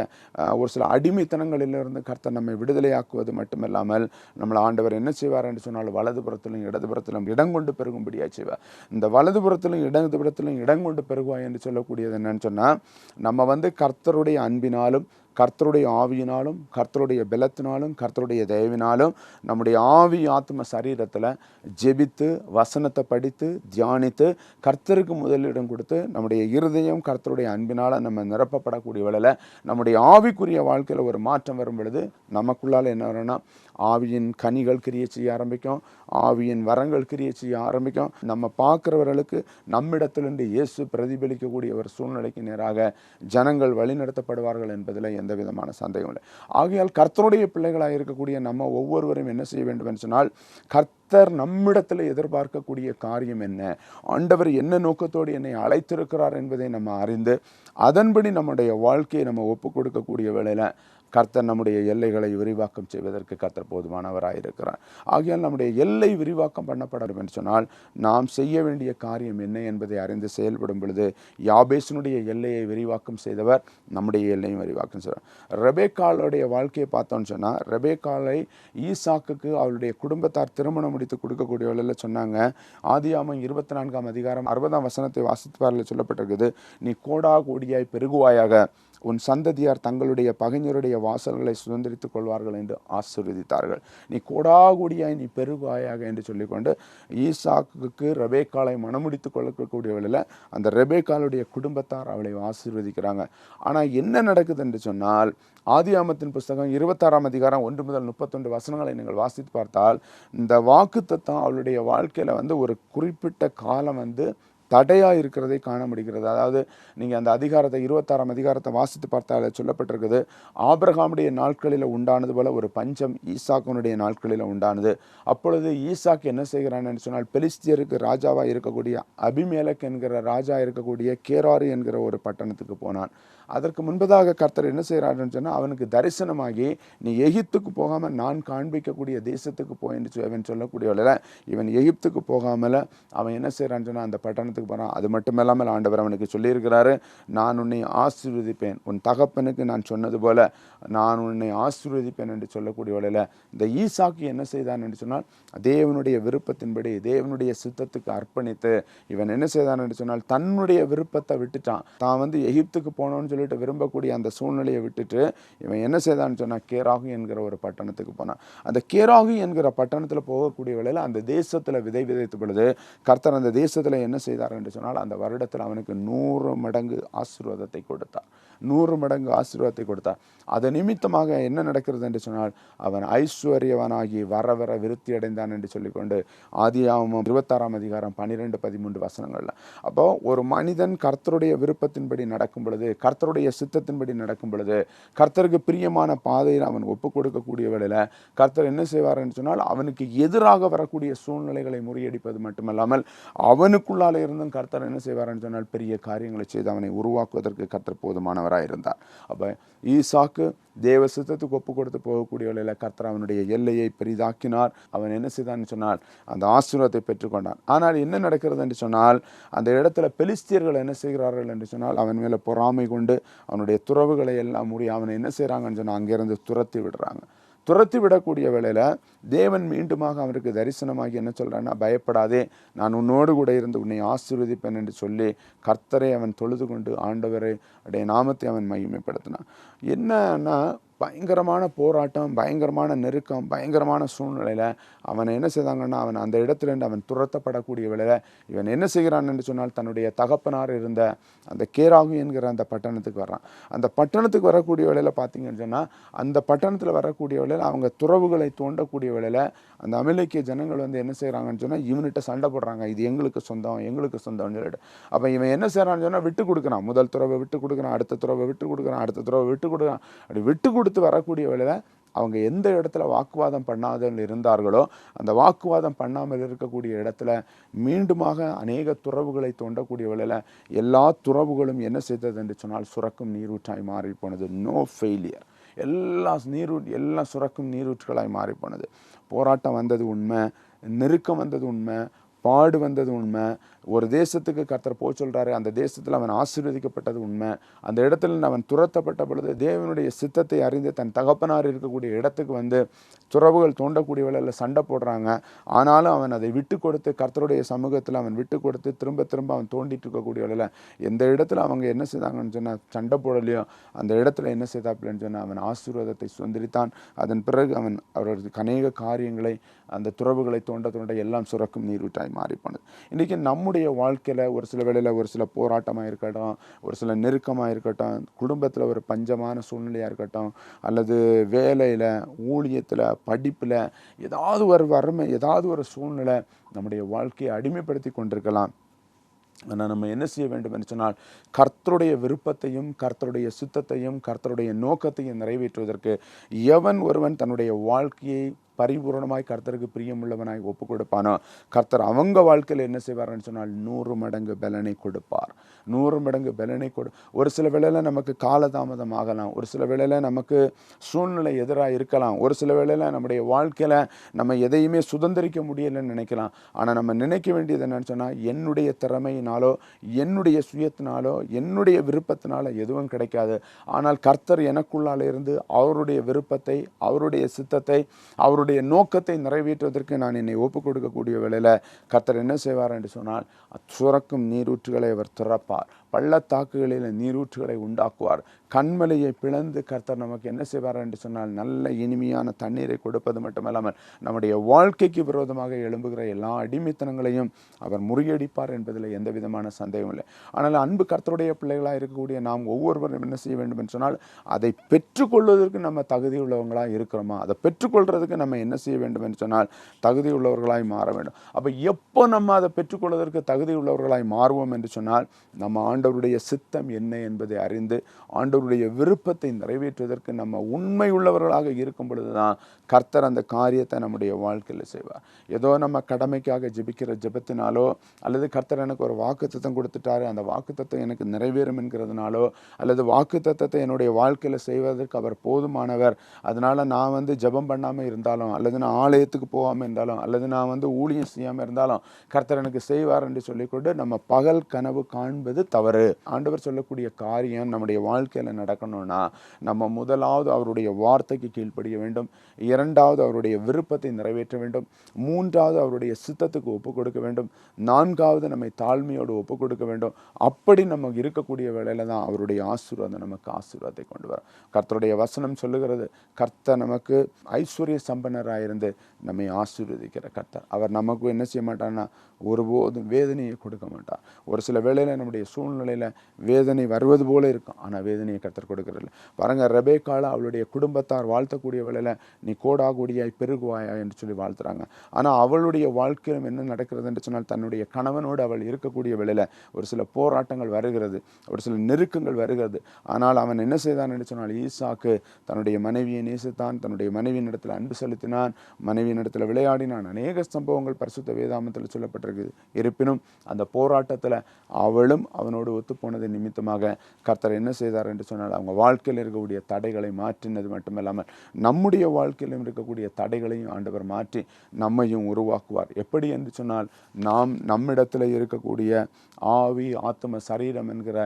ஒரு சில அடிமைத்தனங்களிலிருந்து கர்த்தர் நம்மை விடுதலையாக்குவது மட்டுமில்லாமல் நம்மளை ஆண்டவர் என்ன செய்வார் என்று சொன்னால் வலதுபுறத்திலும் இடதுபுறத்திலும் இடங்கொண்டு பெருகும்படியாக செய்வார். இந்த வலதுபுறத்திலும் இடதுபுறத்திலும் இடங்கொண்டு பெருகுவாய் என்று சொல்லக்கூடியது என்னன்னு சொன்னால், நம்ம கர்த்தருடைய அன்பினாலும் கர்த்தருடைய ஆவியினாலும் கர்த்தருடைய பலத்தினாலும் கர்த்தருடைய தயவினாலும் நம்முடைய ஆவி ஆத்ம சரீரத்தில் ஜெபித்து வசனத்தை படித்து தியானித்து கர்த்தருக்கு முதலிடம் கொடுத்து நம்முடைய இருதயம் கர்த்தருடைய அன்பினால் நம்ம நிரப்பப்படக்கூடிய வேளையில் நம்முடைய ஆவிக்குரிய வாழ்க்கையில் ஒரு மாற்றம் வரும் பொழுது நமக்குள்ளால் என்ன வரும்னா ஆவியின் கனிகள் கிரியை செய்ய ஆரம்பிக்கும், ஆவியின் வரங்கள் கிரியை செய்ய ஆரம்பிக்கும். நம்ம பார்க்குறவர்களுக்கு நம்மிடத்திலிருந்து இயேசு பிரதிபலிக்கக்கூடிய ஒரு சூழ்நிலைக்கு நேராக ஜனங்கள் வழிநடத்தப்படுவார்கள் என்பதில் எந்த விதமான சந்தேகம் இல்லை. ஆகையால் கர்த்தருடைய பிள்ளைகளாக இருக்கக்கூடிய நம்ம ஒவ்வொருவரும் என்ன செய்ய வேண்டும் என்று சொன்னால், கர்த்தர் நம்மிடத்தில் எதிர்பார்க்கக்கூடிய காரியம் என்ன, ஆண்டவர் என்ன நோக்கத்தோடு என்னை அழைத்திருக்கிறார் என்பதை நம்ம அறிந்து அதன்படி நம்முடைய வாழ்க்கையை நம்ம ஒப்பு கொடுக்கக்கூடிய வேளையில் கர்த்தர் நம்முடைய எல்லைகளை விரிவாக்கம் செய்வதற்கு கர்த்தர் போதுமானவராக இருக்கிறார். ஆகையால் நம்முடைய எல்லை விரிவாக்கம் பண்ணப்பட வேண்டும் என்று சொன்னால் நாம் செய்ய வேண்டிய காரியம் என்ன என்பதை அறிந்து செயல்படும் பொழுது யாபேசனுடைய எல்லையை விரிவாக்கம் செய்தவர் நம்முடைய எல்லையும் விரிவாக்கம் செய்வார். ரெபேக்காளுடைய வாழ்க்கையை பார்த்தோன்னு சொன்னால், ரெபேக்காளை ஈசாக்குக்கு அவருடைய குடும்பத்தார் திருமணம் முடித்து கொடுக்கக்கூடிய வேளையில் சொன்னாங்க. ஆதியாகமம் 24ஆம் அதிகாரம் 60ஆம் வசனத்தை வாசிப்பாரில் சொல்லப்பட்டிருக்குது, நீ கோடா கோடியாய் பெருகுவாயாக, உன் சந்ததியார் தங்களுடைய பகைஞருடைய வாசல்களை சுதந்திரித்துக் கொள்வார்கள் என்று ஆசீர்வதித்தார்கள். நீ கோடாகோடியாய் நீ பெருகுவாயாக என்று சொல்லிக்கொண்டு ஈசாக்குக்கு ரெபேக்காளை மணமுடித்து கொள்ளக்கூடிய வேளையில் அந்த ரெபேக்காளுடைய குடும்பத்தார் அவளை ஆசீர்வதிக்கிறாங்க. ஆனால் என்ன நடக்குது என்று சொன்னால், ஆதியாகமத்தின் புஸ்தகம் 26ஆம் அதிகாரம் 1 முதல் 31 வசனங்களை நீங்கள் வாசித்து பார்த்தால், இந்த வாக்குத்தத்தம் அவளுடைய வாழ்க்கையில் ஒரு குறிப்பிட்ட காலம் தடையாக இருக்கிறதை காண முடிகிறது. அதாவது நீங்கள் அந்த அதிகாரத்தை 26ஆம் அதிகாரத்தை வாசித்து பார்த்தால் சொல்லப்பட்டிருக்குது, ஆபிரகாமுடைய நாட்களில் உண்டானது போல ஒரு பஞ்சம் ஈசாக்கினுடைய நாட்களில் உண்டானது. அப்பொழுது ஈசாக்கு என்ன செய்கிறான் என்று சொன்னால், பெலிஸ்தியருக்கு ராஜாவாக இருக்கக்கூடிய அபிமெலேக் என்கிற ராஜா இருக்கக்கூடிய கேராரி என்கிற ஒரு பட்டணத்துக்கு போனான். அதற்கு முன்பதாக கர்த்தர் என்ன செய்கிறாருன்னு சொன்னால், அவனுக்கு தரிசனமாகி நீ எகிப்துக்கு போகாமல் நான் காண்பிக்கக்கூடிய தேசத்துக்கு போய் என்று அவன் சொல்லக்கூடியவள, இவன் எகிப்துக்கு போகாமல் அவன் என்ன செய்கிறான்னு சொன்னால் அந்த பட்டணத்துக்கு போகிறான். அது மட்டும் இல்லாமல் ஆண்டவர் அவனுக்கு சொல்லியிருக்கிறாரு, நான் உன்னை ஆசீர்வதிப்பேன், உன் தகப்பனுக்கு நான் சொன்னது போல நான் உன்னை ஆசீர்வதிப்பேன் என்று சொல்லக்கூடியவள, இந்த ஈசாக்கு என்ன செய்தான் என்று சொன்னால், தேவனுடைய விருப்பத்தின்படி தேவனுடைய சித்தத்துக்கு அர்ப்பணித்து இவன் என்ன செய்தான் என்று சொன்னால் தன்னுடைய விருப்பத்தை விட்டுட்டான். தான் எகிப்துக்கு போனோன்னு சொல்லிட்டு விரும்பக்கூடிய அந்த சூழ்நிலையை விட்டுட்டு இவன் என்ன செய்தான்னு சொன்னால் கேராகு என்கிற ஒரு பட்டணத்துக்கு போனான். அந்த கேராகு என்கிற பட்டணத்தில் போகக்கூடிய வேளையில் அந்த தேசத்தில் விதை விதைத்த பொழுது கர்த்தர் அந்த தேசத்தில் என்ன செய்தார் என்று சொன்னால், அந்த வருடத்தில் அவனுக்கு 100 மடங்கு ஆசீர்வாதத்தை கொடுத்தார். 100 மடங்கு ஆசீர்வாதத்தை கொடுத்தார். அது நிமித்தமாக என்ன நடக்கிறது என்று சொன்னால், அவன் ஐஸ்வர்யவனாகி வர வர விருத்தி அடைந்தான் என்று சொல்லிக்கொண்டு ஆதியாகமம் 26ஆம் அதிகாரம் 12-13 வசனங்கள்ல. அப்போ ஒரு மனிதன் கர்த்தருடைய விருப்பத்தின்படி நடக்கும் பொழுது, கர்த்தருடைய சித்தத்தின்படி நடக்கும் பொழுது, கர்த்தருக்கு பிரியமான பாதையில் அவன் ஒப்பு கொடுக்கக்கூடிய வேளையில் கர்த்தர் என்ன செய்வார் என்று சொன்னால், அவனுக்கு எதிராக வரக்கூடிய சூழ்நிலைகளை முறியடிப்பது மட்டுமல்லாமல் அவனுக்குள்ளால இருந்தும் கர்த்தர் என்ன செய்வார் என்று சொன்னால் பெரிய காரியங்களை செய்து அவனை உருவாக்குவதற்கு கர்த்தர் போதுமானவராக இருந்தார். அப்போ ஈசாக்கு தேவ சித்தத்துக்கு ஒப்பு கொடுத்து போகக்கூடிய வேளையில் கர்த்தர் அவனுடைய எல்லையை பெரிதாக்கினார். அவன் என்ன செய்தான்னு சொன்னால் அந்த ஆசீர்வாதத்தை பெற்றுக்கொண்டான். ஆனால் என்ன நடக்கிறது என்று சொன்னால், அந்த இடத்துல பெலிஸ்தியர்கள் என்ன செய்கிறார்கள் என்று சொன்னால், அவன் மேலே பொறாமை கொண்டு அவனுடைய துறவுகளை எல்லாம் மூடி அவனை என்ன செய்கிறாங்கன்னு சொன்னால் அங்கேருந்து துரத்தி விடுறாங்க. துரத்தி விடக்கூடிய வேளையில் தேவன் மீண்டுமாக அவனுக்கு தரிசனமாகி என்ன சொல்கிறான்னா, பயப்படாதே, நான் உன்னோடு கூட இருந்து உன்னை ஆசீர்வதிப்பேன் என்று சொல்லி கர்த்தரை அவன் தொழுது கொண்டு ஆண்டவரை உடைய நாமத்தை அவன் மகிமைப்படுத்தினான். என்னன்னா, பயங்கரமான போராட்டம், பயங்கரமான நெருக்கம், பயங்கரமான சூழ்நிலையில் அவனை என்ன செய்தாங்கன்னா, அவன் அந்த இடத்துலேருந்து அவன் துரத்தப்படக்கூடிய வேளையில் இவன் என்ன செய்கிறான் என்று சொன்னால், தன்னுடைய தகப்பனார் இருந்த அந்த கேராகு என்கிற அந்த பட்டணத்துக்கு வர்றான். அந்த பட்டணத்துக்கு வரக்கூடிய வேளையில் பார்த்தீங்கன்னு சொன்னால், அந்த பட்டணத்தில் வரக்கூடிய வேளையில் அவங்க துறவுகளை தோண்டக்கூடிய வேளையில் அந்த அமலேக்கிய ஜனங்கள் என்ன செய்கிறாங்கன்னு சொன்னால், இவன்கிட்ட சண்டை போடுறாங்க, இது எங்களுக்கு சொந்தம் எங்களுக்கு சொந்தம்னு சொல்லிட்டு. அப்போ இவன் என்ன செய்கிறான்னு சொன்னால் விட்டு கொடுக்குறான். முதல் துறவை விட்டு கொடுக்குறான், அடுத்த துறவை விட்டு கொடுக்குறான், அடுத்த துறவை விட்டு கொடுக்குறான். அப்படி விட்டு கொடுத்து வரக்கூடிய வேளையில் அவங்க எந்த இடத்துல வாக்குவாதம் பண்ணாமல் இருந்தார்களோ அந்த வாக்குவாதம் பண்ணாமல் இருக்கக்கூடிய இடத்துல மீண்டுமாக அநேக துறவுகளை தோண்டக்கூடிய வேளையில் எல்லா துறவுகளும் என்ன செய்தது என்று சொன்னால் சுரக்கும் நீரூற்றாய் மாறி போனது. No failure. எல்லாம் சுரக்கும் நீரூற்றுகளாய் மாறி போனது. போராட்டம் வந்தது உண்மை, நெருக்கம் வந்தது உண்மை, பாடு வந்தது உண்மை. ஒரு தேசத்துக்கு கர்த்தர் போக சொல்கிறாரு, அந்த தேசத்தில் அவன் ஆசீர்வதிக்கப்பட்டது உண்மை. அந்த இடத்துல அவன் துரத்தப்பட்ட பொழுது தேவனுடைய சித்தத்தை அறிந்து தன் தகப்பனார் இருக்கக்கூடிய இடத்துக்கு வந்து துறவுகள் தோண்டக்கூடிய வேளையில் சண்டை போடுறாங்க. ஆனாலும் அவன் அதை விட்டு கொடுத்து கர்த்தருடைய சமூகத்தில் அவன் விட்டு கொடுத்து திரும்ப திரும்ப அவன் தோண்டிட்டு இருக்கக்கூடிய வேளையில் எந்த இடத்துல அவங்க என்ன செய்தாங்கன்னு சொன்னால் சண்டை போடலையோ அந்த இடத்துல என்ன செய்தாப்பிலன்னு சொன்னால் அவன் ஆசீர்வாதத்தை சுதந்திரித்தான். அதன் பிறகு அவன் அவரது அநேக காரியங்களை அந்த துறவுகளை தோண்ட தோண்ட எல்லாம் சுரக்கும் நீரூற்றாய் மாறிப்போனது. இன்றைக்கி நம்முடைய வாழ்க்கையில் ஒரு சில வேளையில் ஒரு சில போராட்டமாக இருக்கட்டும், ஒரு சில நெருக்கமாக இருக்கட்டும், குடும்பத்தில் ஒரு பஞ்சமான சூழ்நிலையாக இருக்கட்டும், அல்லது வேலையில், ஊழியத்தில், படிப்பில் ஏதாவது ஒரு வறுமை, ஏதாவது ஒரு சூழ்நிலை நம்முடைய வாழ்க்கையை அடிமைப்படுத்தி கொண்டிருக்கலாம். ஆனால் நம்ம என்ன செய்ய வேண்டும் என்று சொன்னால் கர்த்தருடைய விருப்பத்தையும் கர்த்தருடைய சித்தத்தையும் கர்த்தருடைய நோக்கத்தையும் நிறைவேற்றுவதற்கு எவன் ஒருவன் தன்னுடைய வாழ்க்கையை பரிபூர்ணமாய் கர்த்தருக்கு பிரியமுள்ளவனாய் ஒப்பு கொடுப்பானோ கர்த்தர் அவங்க வாழ்க்கையில் என்ன செய்வார்னு சொன்னால் 100 மடங்கு பலனை கொடுப்பார். 100 மடங்கு பலனை ஒரு சில வேளையில் நமக்கு காலதாமதம் ஆகலாம், ஒரு சில வேளையில் நமக்கு சூழ்நிலை எதிராக இருக்கலாம், ஒரு சில வேளையில் நம்முடைய வாழ்க்கையில் நம்ம எதையுமே சுதந்திரிக்க முடியலைன்னு நினைக்கலாம். ஆனால் நம்ம நினைக்க வேண்டியது என்னன்னு சொன்னால் என்னுடைய திறமையினாலோ என்னுடைய சுயத்தினாலோ என்னுடைய விருப்பத்தினால எதுவும் கிடைக்காது. ஆனால் கர்த்தர் எனக்குள்ளால இருந்து அவருடைய விருப்பத்தை, அவருடைய சித்தத்தை, அவருடைய நோக்கத்தை நிறைவேற்றுவதற்கு நான் என்னை ஒப்புக் கொடுக்கக்கூடிய வேளையில் கர்த்தர் என்ன செய்வார் என்று சொன்னால் சுரக்கும் நீரூற்றுகளை அவர் திறப்பார், பள்ளத்தாக்குகளில் நீரூற்றுகளை உண்டாக்குவார், கண்மலையை பிளந்து கர்த்தர் நமக்கு என்ன செய்வார் என்று சொன்னால் நல்ல இனிமையான தண்ணீரை கொடுப்பது மட்டுமல்லாமல் நம்முடைய வாழ்க்கைக்கு விரோதமாக எழும்புகிற எல்லா அடிமைத்தனங்களையும் அவர் முறியடிப்பார் என்பதில் எந்த விதமான சந்தேகம் இல்லை. ஆனால் அன்பு கர்த்தருடைய பிள்ளைகளாக இருக்கக்கூடிய நாம் ஒவ்வொருவரும் என்ன செய்ய வேண்டும் என்று சொன்னால் அதை பெற்றுக்கொள்வதற்கு நம்ம தகுதி உள்ளவங்களாக இருக்கிறோமா, அதை பெற்றுக்கொள்வதற்கு நம்ம என்ன செய்ய வேண்டும் என்று சொன்னால் தகுதி உள்ளவர்களாய் மாற வேண்டும். அப்போ எப்போ நம்ம அதை பெற்றுக்கொள்வதற்கு தகுதி உள்ளவர்களாய் மாறுவோம் என்று சொன்னால் நம்ம ஆண்டவருடைய சித்தம் என்ன என்பதை அறிந்து ஆண்டவருடைய விருப்பத்தை நிறைவேற்றுவதற்கு நம்ம உண்மை உள்ளவர்களாக இருக்கும் பொழுதுதான் கர்த்தர் அந்த காரியத்தை நம்முடைய வாழ்க்கையில் செய்வார். ஏதோ நம்ம கடமைக்காக ஜெபிக்கிற ஜெபத்தினாலோ அல்லது கர்த்தர் எனக்கு ஒரு வாக்குத்தத்தம் கொடுத்துட்டாரு, அந்த வாக்குத்தத்தம் எனக்கு நிறைவேறும் என்கிறதுனாலோ அல்லது வாக்குத்தத்தத்தை என்னுடைய வாழ்க்கையில் செய்வதற்கு அவர் போதுமானவர், அதனால நான் ஜெபம் பண்ணாமல் இருந்தாலும் அல்லது நான் ஆலயத்துக்கு போகாமல் இருந்தாலும் அல்லது நான் ஊழியம் செய்யாமல் இருந்தாலும் கர்த்தர் எனக்கு செய்வார் என்று சொல்லிக்கொண்டு நம்ம பகல் கனவு காண்பது தவறு. ஆண்டவர் சொல்லக்கூடிய காரியம் நம்முடைய வாழ்க்கையில் நடக்கணும்னா நம்ம முதலாவது அவருடைய வார்த்தைக்கு கீழ்ப்படிய வேண்டும், இரண்டாவது அவருடைய விருப்பத்தை நிறைவேற்ற வேண்டும், மூன்றாவது அவருடைய சித்தத்துக்கு ஒப்புக் கொடுக்க வேண்டும், நான்காவது நம்மை தாழ்மையோடு ஒப்புக் கொடுக்க வேண்டும். அப்படி நம்ம இருக்கக்கூடிய வேளையில தான் அவருடைய ஆசீர்வாதம் நமக்கு ஆசீர்வாதத்தை கொண்டு வரும். கர்த்தருடைய வசனம் சொல்லுகிறது, கர்த்தர் நமக்கு ஐஸ்வர்ய சம்பன்னராயிருந்து நம்மை ஆசீர்வதிக்கிற கர்த்தர். அவர் நமக்கு என்ன செய்ய மாட்டார்னா ஒருபோதும் வேதனையை கொடுக்க மாட்டார். ஒரு சில வேளையில் நம்முடைய சூழ்நிலையில் வேதனை வருவது போல இருக்கும், ஆனால் வேதனையை கர்த்தர் கொடுக்கறதில்லை. பாருங்க, ரெபேக்காள அவளுடைய குடும்பத்தார் வாழ்த்தக்கூடிய வேளையில் நீ கோடாகோடியாய் பெருகுவாயா என்று சொல்லி வாழ்த்துறாங்க. ஆனால் அவளுடைய வாழ்க்கையிலும் என்ன நடக்கிறது என்று சொன்னால் தன்னுடைய கணவனோடு அவள் இருக்கக்கூடிய வேளையில் ஒரு சில போராட்டங்கள் வருகிறது, ஒரு சில நெருக்கங்கள் வருகிறது. ஆனால் அவன் என்ன செய்தான் என்று சொன்னால் ஈசாக்கு தன்னுடைய மனைவியை நேசித்தான், தன்னுடைய மனைவியின் இடத்துல அன்பு செலுத்தினான், மனைவியின் இடத்துல விளையாடினான். அநேக சம்பவங்கள் பரிசுத்த வேதாகமத்தில் சொல்லப்பட்டிருக்குது. இருப்பினும் அந்த போராட்டத்தில் அவளும் அவனோடு ஒத்துப்போனது நிமித்தமாக கர்த்தர் என்ன செய்தார் என்று சொன்னால் அவங்க வாழ்க்கையில் இருக்கக்கூடிய தடைகளை மாற்றினது மட்டுமல்லாமல் நம்முடைய வாழ்க்கையிலும் இருக்கக்கூடிய தடைகளையும் ஆண்டவர் மாற்றி நம்மையும் உருவாக்குவார். எப்படி என்று சொன்னால் நம்மிடத்தில் இருக்கக்கூடிய ஆவி, ஆத்ம, சரீரம் என்கிற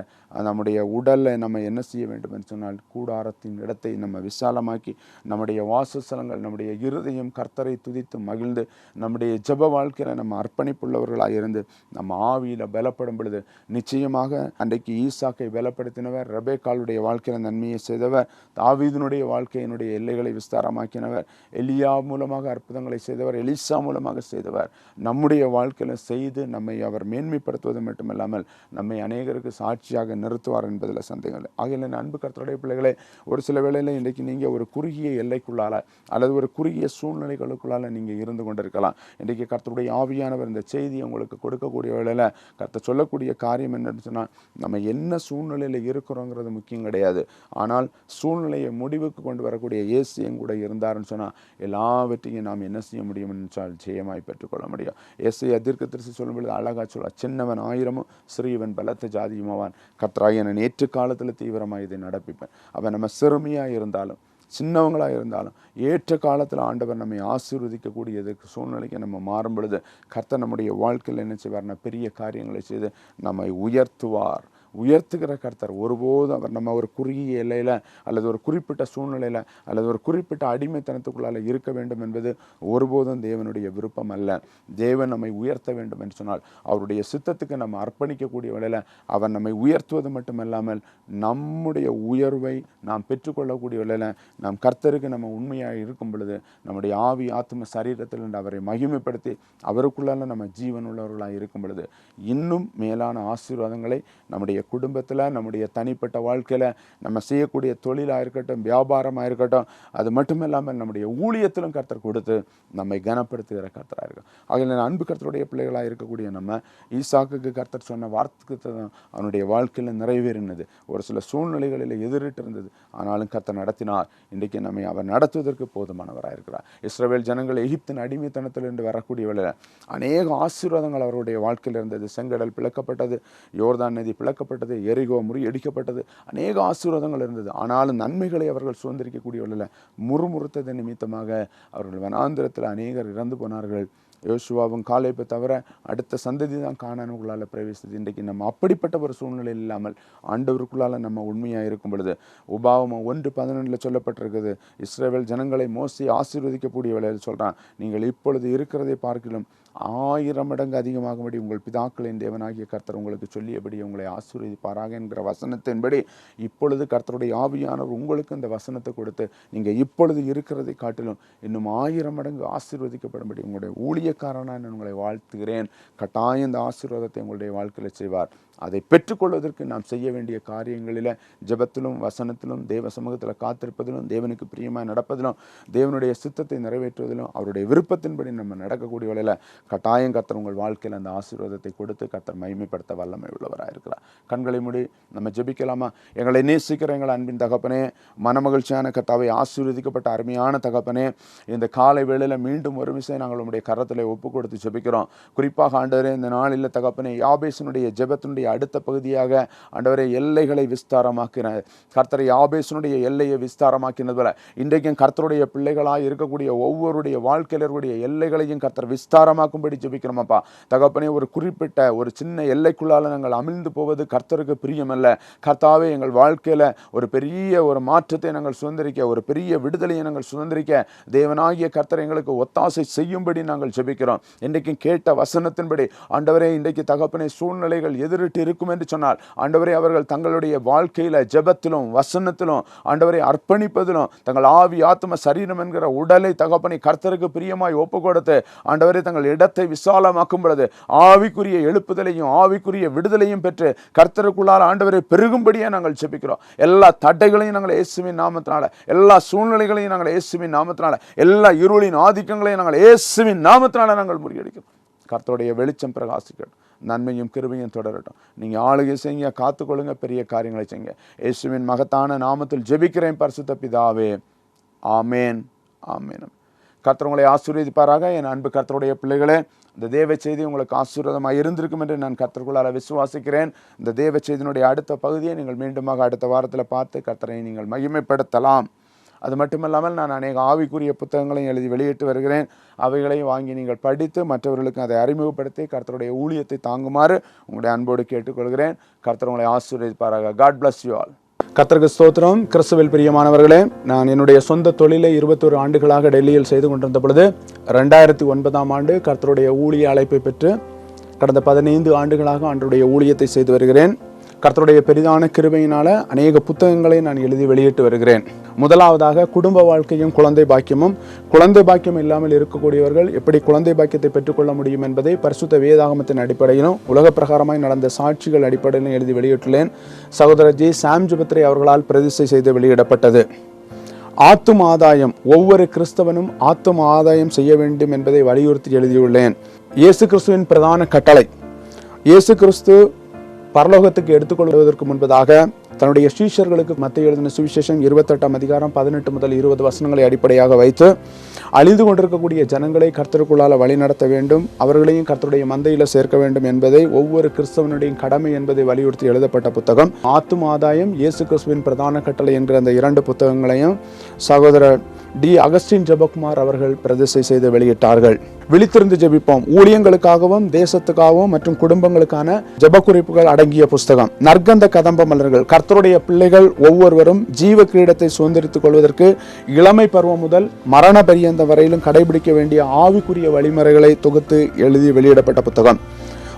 நம்முடைய உடலை நம்ம என்ன செய்ய வேண்டும் என்று சொன்னால் கூடாரத்தின் இடத்தை நம்ம விசாலமாக்கி நம்முடைய வாசஸ்தலங்கள், நம்முடைய இருதயம் கர்த்தரை துதித்து மகிழ்ந்து நம்முடைய ஜெப வாழ்க்கையில் நம்ம அர்ப்பணிப்புள்ளவர்களாக இருந்து நம்ம ஆவியில் பலப்படும் பொழுது நிச்சயமாக அன்றைக்கு ஈசாக்கை பலப்படுத்தினவர், ரெபேக்காளுடைய வாழ்க்கையில் நன்மையை செய்தவர், தாவீதினுடைய வாழ்க்கையினுடைய எல்லைகளை விஸ்தாரமாக்கினவர், எலியா மூலமாக அற்புதங்களை செய்தவர், எலிசா மூலமாக செய்தவர், நம்முடைய வாழ்க்கையில் செய்து நம்மை அவர் மேன்மைப்படுத்துவது மட்டுமல்லாமல் நம்மை அநேகருக்கு சாட்சியாக நிறுத்துவார் என்பதில் சந்தேகம் இல்லை. ஆகையில் அன்பு கர்த்தருடைய பிள்ளைகளே, ஒரு சில வேளையில் இன்றைக்கு நீங்கள் ஒரு குறுகிய எல்லைக்குள்ளால அல்லது ஒரு குறுகிய சூழ்நிலைகளுக்குள்ளால நீங்கள் இருந்து கொண்டிருக்கலாம். இன்றைக்கு கர்த்தருடைய ஆவியானவர் இந்த செய்தியை உங்களுக்கு கொடுக்கக்கூடிய வேளையில் கர்த்தர் சொல்லக்கூடிய காரியம் என்னன்னு சொன்னால் நம்ம என்ன சூழ்நிலையில் இருக்கிறோங்கிறது முக்கியம் கிடையாது. ஆனால் சூழ்நிலையை முடிவுக்கு கொண்டு வரக்கூடிய இயேசு கூட இருந்தாருன்னு சொன்னால் எல்லாவற்றையும் நாம் என்ன செய்ய முடியும் என்றால் ஜெயமாய் பெற்றுக்கொள்ள முடியும். இயேசு தீர்க்கதரிசி சொல்லும்பொழுது அழகா சொல்ல, சின்னவன் ஆயிரமும் சிறியவன் பலத்த ஜாதியுமாவான், கர்த்தராகிய நான் ஏற்று காலத்தில் தீவிரமாக இதை நடப்பிப்பேன். அவன் நம்ம சிறுமியாக இருந்தாலும் சின்னவங்களாக இருந்தாலும் ஏற்ற காலத்தில் ஆண்டவர் நம்மை ஆசீர்வதிக்கக்கூடியதுக்கு சூழ்நிலைக்கு நம்ம மாறும் பொழுது கர்த்தர் நம்முடைய வாழ்க்கையில் என்ன செய்வார்னா பெரிய காரியங்களை செய்து நம்மை உயர்த்துவார். உயர்த்துகிற கர்த்தர் ஒருபோதும் அவர் நம்ம ஒரு குறுகிய எல்லையில் அல்லது ஒரு குறிப்பிட்ட சூழ்நிலையில் அல்லது ஒரு குறிப்பிட்ட அடிமைத்தனத்துக்குள்ளால் இருக்க வேண்டும் என்பது ஒருபோதும் தேவனுடைய விருப்பம் அல்ல. தேவன் நம்மை உயர்த்த வேண்டும் என்று சொன்னால் அவருடைய சித்தத்துக்கு நம்ம அர்ப்பணிக்கக்கூடிய வேளையில் அவர் நம்மை உயர்த்துவது மட்டுமல்லாமல் நம்முடைய உயர்வை நாம் பெற்றுக்கொள்ளக்கூடிய வேளையில் நாம் கர்த்தருக்கு நம்ம உண்மையாக இருக்கும் பொழுது நம்முடைய ஆவி ஆத்ம சரீரத்தில் அவரை மகிமைப்படுத்தி அவருக்குள்ளால நம்ம ஜீவன் உள்ளவர்களாக இருக்கும் பொழுது இன்னும் மேலான ஆசீர்வாதங்களை நம்முடைய குடும்பத்தில் நம்முடைய தனிப்பட்ட வாழ்க்கையில் நம்ம செய்யக்கூடிய தொழிலாக இருக்கட்டும், வியாபாரமாக இருக்கட்டும், அது மட்டும் இல்லாமல் நம்முடைய ஊழியத்திலும் கர்த்தர் கொடுத்து நம்மை கனப்படுத்துகிற கர்த்தராக இருக்கும். ஆகிய அன்பு கர்த்தருடைய பிள்ளைகளாக இருக்கக்கூடிய நம்ம ஈசாக்குக்கு கர்த்தர் சொன்ன வார்த்தைக்கு தான் அவனுடைய வாழ்க்கையில் நிறைவேறினது. ஒரு சில சூழ்நிலைகளில் எதிரிட்டு இருந்தது, ஆனாலும் கர்த்தர் நடத்தினார். இன்றைக்கு நம்மை அவர் நடத்துவதற்கு போதுமானவராக இருக்கிறார். இஸ்ரவேல் ஜனங்கள் எகிப்தின் அடிமைத்தனத்திலிருந்து வரக்கூடிய வேளையில் அநேக ஆசீர்வாதங்கள் அவருடைய வாழ்க்கையில் இருந்தது. செங்கடல் பிளக்கப்பட்டது, யோர்தான் நதி பிளக்கப்பட்டது, எரிகோ முறியடிக்கப்பட்டது, அநேக ஆசீர்வாதங்கள் இருந்தது. ஆனாலும் நன்மைகளை அவர்கள் சுதந்திரிக்கக்கூடிய வேளையில் முறுமுறுத்தது நிமித்தமாக அவர்கள் வனாந்திரத்தில் அநேகர் இறந்து போனார்கள். யோசுவாவும் காலேபை தவிர அடுத்த சந்ததி தான் கானானுக்குள்ளால் பிரவேசித்தது. இன்றைக்கு நம்ம அப்படிப்பட்ட ஒரு சூழ்நிலை இல்லாமல் ஆண்டவருக்குள்ளால் நம்ம உண்மையாக இருக்கும் பொழுது உபாகமம் 1:11 சொல்லப்பட்டிருக்குது. இஸ்ரவேல் ஜனங்களை மோசே ஆசீர்வதிக்கக்கூடிய வேளையில் சொல்கிறான், நீங்கள் இப்பொழுது இருக்கிறதை பார்க்கிலும் 1000 மடங்கு அதிகமாகும்படி உங்கள் பிதாக்களின் தேவனாகிய கர்த்தர் உங்களுக்கு சொல்லியபடி உங்களை ஆசீர்வதிப்பாராக என்கிற வசனத்தின்படி இப்பொழுது கர்த்தருடைய ஆவியானவர் உங்களுக்கு இந்த வசனத்தை கொடுத்து நீங்கள் இப்பொழுது இருக்கிறதை காட்டிலும் இன்னும் 1000 மடங்கு ஆசீர்வதிக்கப்படும்படி உங்களுடைய ஊழியக்காரனாக நான் உங்களை வாழ்த்துகிறேன். கட்டாயம் இந்த ஆசீர்வாதத்தை உங்களுடைய வாழ்க்கையில் செய்வார். அதை பெற்றுக்கொள்வதற்கு நாம் செய்ய வேண்டிய காரியங்களில் ஜெபத்திலும் வசனத்திலும் தேவ சமூகத்தில் காத்திருப்பதிலும் தேவனுக்கு பிரியமாக நடப்பதிலும் தேவனுடைய சித்தத்தை நிறைவேற்றுவதிலும் அவருடைய விருப்பத்தின்படி நம்ம நடக்கக்கூடிய வேளையில் கட்டாயம் கர்த்தர் உங்கள் வாழ்க்கையில் அந்த ஆசீர்வாதத்தை கொடுத்து கர்த்தர் மகிமைப்படுத்த வல்லமை உள்ளவராக இருக்கிறார். கண்களை மூடி நம்ம ஜெபிக்கலாமா? எங்களை நேசிக்கிற எங்கள் அன்பின் தகப்பனே, மனமகிழ்ச்சியான கர்த்தாவை, ஆசீர்வதிக்கப்பட்ட அருமையான தகப்பனே, இந்த காலை வேளையில் மீண்டும் ஒரு விஷயம் நாங்கள் உங்களுடைய கரத்தில் ஒப்பு கொடுத்து ஜெபிக்கிறோம். குறிப்பாக ஆண்டவரே, இந்த நாளில் தகப்பனே யாபேசனுடைய ஜெபத்தினுடைய அடுத்த பகுதியாக ஆண்டவரே எல்லைகளை விஸ்தாரமாக்கின கர்த்தரை, யாபேசனுடைய எல்லையை விஸ்தாரமாக்கினது போல இன்றைக்கும் கர்த்தருடைய பிள்ளைகளாக இருக்கக்கூடிய ஒவ்வொருடைய வாழ்க்கையிலருடைய எல்லைகளையும் கர்த்தர் விஸ்தாரமாக்கும்படி ஜெபிக்கிறோமப்பா தகப்பனே. ஒரு குறிப்பிட்ட ஒரு சின்ன எல்லைக்குள்ளால நாங்கள் அமிழ்ந்து போவது கர்த்தருக்கு பிரியமல்ல. கர்த்தாவே, எங்கள் வாழ்க்கையில் ஒரு பெரிய ஒரு மாற்றத்தை நாங்கள் சுதந்திரிக்க, ஒரு பெரிய விடுதலையை நாங்கள் சுதந்திரிக்க தேவனாகிய கர்த்தர் எங்களுக்கு ஒத்தாசை செய்யும்படி நாங்கள் ஜெபிக்கிறோம். இன்றைக்கும் கேட்ட வசனத்தின்படி ஆண்டவரே, இன்றைக்கு தகப்பனே சூழ்நிலைகள் எதிரிட்டு இருக்கும் என்று சொன்னால் ஆண்டவரே, அவர்கள் தங்களுடைய வாழ்க்கையில ஜெபத்திலும் வசனத்திலும் ஆண்டவரை அர்ப்பணிப்பதிலும் தங்கள் ஆவி ஆத்ம சரீரம் என்கிற உடலை தகப்பனை கர்த்தருக்கு பிரியமாய் ஒப்பு கொடுத்து ஆண்டவரே தங்கள் இடத்தை விசாலமாக்கும் பொழுது ஆவிக்குரிய எழுப்புதலையும் ஆவிக்குரிய விடுதலையும் பெற்று கர்த்தருக்குள்ளால் ஆண்டவரை பெருகும்படியே நாங்கள் ஜெபிக்கிறோம். எல்லா தடைகளையும் நாங்கள் இயேசுவின் நாமத்தினால, எல்லா சூழ்நிலைகளையும் நாங்கள் இயேசுவின் நாமத்தினால, எல்லா இருளின் ஆதிக்கங்களையும் நாங்கள் இயேசுவின் நாமத்தினால நாங்கள் முறியடிக்கிறோம். கர்த்தருடைய வெளிச்சம் பிரகாசிக்கட்டும், நன்மையும் கிருபையும் தொடரட்டும். நீங்கள் ஆளுகை செய்யுங்க, காத்துக்கொள்ளுங்க, பெரிய காரியங்களை செய்யுங்க. இயேசுவின் மகத்தான நாமத்தில் ஜெபிக்கிறேன் பரிசுத்த பிதாவே, ஆமேன், ஆமேன். கர்த்தர் உங்களை ஆசீர்வதிப்பாராக. என் அன்பு கர்த்தருடைய பிள்ளைகளே, இந்த தேவ செய்தி உங்களுக்கு ஆசீர்வாதமாக இருந்திருக்கும் என்று நான் கர்த்தருக்குள்ளால் விசுவாசிக்கிறேன். இந்த தேவ செய்தியினுடைய அடுத்த பகுதியை நீங்கள் மீண்டுமாக அடுத்த வாரத்தில் பார்த்து கர்த்தரை நீங்கள் மகிமைப்படுத்தலாம். அது மட்டுமல்லாமல் நான் அநேக ஆவிக்குரிய புத்தகங்களையும் எழுதி வெளியிட்டு வருகிறேன். அவைகளையும் வாங்கி நீங்கள் படித்து மற்றவர்களுக்கு அதை அறிமுகப்படுத்தி கர்த்தருடைய ஊழியத்தை தாங்குமாறு உங்களுடைய அன்போடு கேட்டுக்கொள்கிறேன். கர்த்தர் உங்களை ஆசீர்வதிப்பாராக. God bless you all. கர்த்தருக்கு ஸ்தோத்திரம். கிறிஸ்துவில் பிரியமானவர்களே, நான் என்னுடைய சொந்த தொழிலை 21 ஆண்டுகளாக டெல்லியில் செய்து கொண்டிருந்த பொழுது 2009ஆம் ஆண்டு கர்த்தருடைய ஊழிய அழைப்பை பெற்று கடந்த 15 ஆண்டுகளாக ஆண்டவருடைய ஊழியத்தை செய்து வருகிறேன். கர்த்தருடைய பெரிதான கிருபையினால அநேக புத்தகங்களை நான் எழுதி வெளியிட்டு வருகிறேன். முதலாவதாக குடும்ப வாழ்க்கையும் குழந்தை பாக்கியமும், குழந்தை பாக்கியம் இல்லாமல் இருக்கக்கூடியவர்கள் எப்படி குழந்தை பாக்கியத்தை பெற்றுக்கொள்ள முடியும் என்பதை பரிசுத்த வேதாகமத்தின் அடிப்படையிலும் உலக பிரகாரமாய் நடந்த சாட்சிகள் அடிப்படையிலும் எழுதி வெளியிட்டுள்ளேன். சகோதரர் ஜி சாம் ஜுபத்ரே அவர்களால் பிரதிஷ்டை செய்து வெளியிடப்பட்டது. ஆத்தும ஆதாயம், ஒவ்வொரு கிறிஸ்தவனும் ஆத்தும ஆதாயம் செய்ய வேண்டும் என்பதை வலியுறுத்தி எழுதியுள்ளேன். இயேசு கிறிஸ்துவின் பிரதான கட்டளை, இயேசு கிறிஸ்து பரலோகத்துக்கு எடுத்துக்கொள்வதற்கு முன்பதாக தன்னுடைய சீஷர்களுக்கு மத்தேயு எழுதின சுவிசேஷம் 28ஆம் அதிகாரம் 18 முதல் 20 வசனங்களை அடிப்படையாக வைத்து அழிந்து கொண்டிருக்கக்கூடிய ஜனங்களை கர்த்தருக்குள்ளால வழி நடத்த வேண்டும், அவர்களையும் கர்த்தருடைய மந்தையில சேர்க்க வேண்டும் என்பதை ஒவ்வொரு கிறிஸ்தவனுடைய கடமை என்பதை வலியுறுத்தி எழுதப்பட்ட புத்தகம் ஆத்தும ஆதாயம், இயேசு கிறிஸ்துவின் பிரதான கட்டளை என்கிற அந்த 2 புத்தகங்களையும் சகோதரர் டி. அகஸ்டின் ஜெபக்குமார் அவர்கள் பிரதிஷ்டை செய்து வெளியிட்டார்கள். விழித்திருந்து ஜெபிப்போம் ஊழியங்களுக்காகவும் தேசத்துக்காகவும் மற்றும் குடும்பங்களுக்கான ஜெப குறிப்புகள் அடங்கிய புஸ்தகம். நற்கந்த கதம்ப மலர்கள். கர்த்தருடைய பிள்ளைகள் ஒவ்வொருவரும் ஜீவ கிரீடத்தை சுதந்திரித்துக் கொள்வதற்கு இளமை பருவம் முதல் மரண பரியந்த வரையிலும் கடைபிடிக்க வேண்டிய ஆவிக்குரிய வழிமுறைகளை தொகுத்து எழுதி வெளியிடப்பட்ட புத்தகம்.